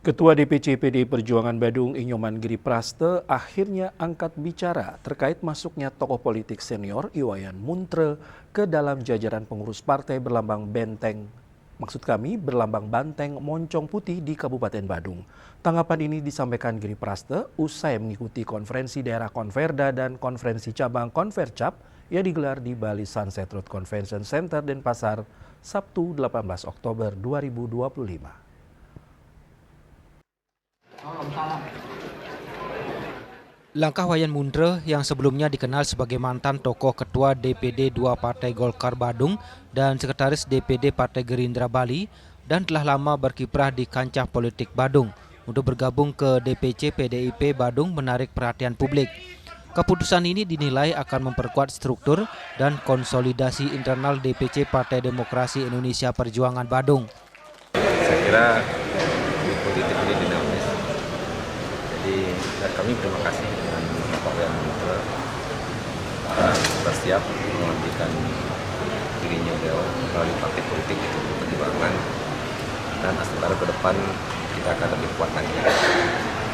Ketua DPC PDI Perjuangan Badung Inyoman Giri Praste akhirnya angkat bicara terkait masuknya tokoh politik senior Iwayan Muntre ke dalam jajaran pengurus partai berlambang banteng moncong putih di Kabupaten Badung. Tanggapan ini disampaikan Giri Praste usai mengikuti konferensi daerah Konverda dan konferensi cabang Konvercap yang digelar di Bali Sunset Road Convention Center Denpasar Sabtu 18 Oktober 2025. Langkah Wayan Muntre yang sebelumnya dikenal sebagai mantan tokoh Ketua DPD 2 Partai Golkar Badung dan Sekretaris DPD Partai Gerindra Bali dan telah lama berkiprah di kancah politik Badung untuk bergabung ke DPC PDIP Badung menarik perhatian publik. Keputusan ini dinilai akan memperkuat struktur dan konsolidasi internal DPC Partai Demokrasi Indonesia Perjuangan Badung. Saya kira di politik ini dinamis. Jadi kami terima kasih dengan Pak Wayan Muntre bersiap mengabdikan dirinya beliau melalui partai politik itu perjuangan, dan sementara ke depan kita akan lebih kuat lagi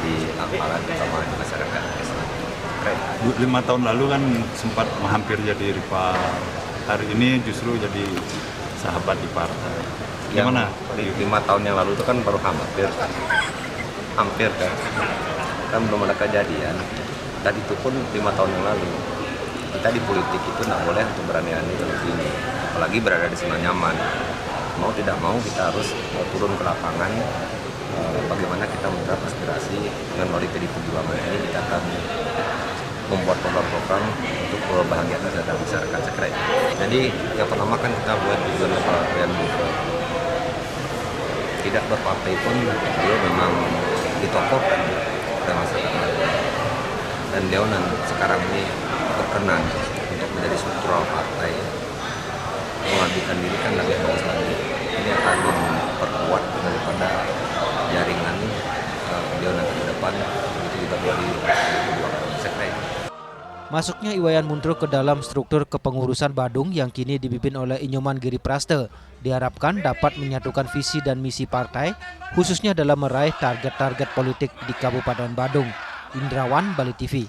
di aparat terutama di masyarakat. 5 tahun lalu kan sempat hampir jadi rival, hari ini justru jadi sahabat di partai. Gimana? 5 tahun yang lalu itu kan baru hampir kan belum ada kejadian. Tadi itu pun 5 tahun yang lalu. Kita di politik itu tidak boleh untuk berani-ani seperti ini, apalagi berada di zona nyaman. Mau tidak mau kita harus turun ke lapangan. Bagaimana kita menerap aspirasi dengan melalui PDI Perjuangan ini, kita akan membuat program-program untuk kebahagiaan dan masyarakat sekret. Jadi yang pertama kan kita buat tujuan Pak Wayan Muntre. Tidak berpartai pun beliau memang ditokohkan oleh masyarakat, dan beliau sekarang ini berkenan untuk menjadi struktural partai, mengabdikan diri kan lebih bagus lagi. Ini akan memperkuat daripada jaringan beliau nanti ke depan, begitu juga di sekret. Masuknya Iwayan Muntre ke dalam struktur kepengurusan Badung yang kini dipimpin oleh Inyoman Giri Praste diharapkan dapat menyatukan visi dan misi partai, khususnya dalam meraih target-target politik di Kabupaten Badung. Indrawan, Bali TV.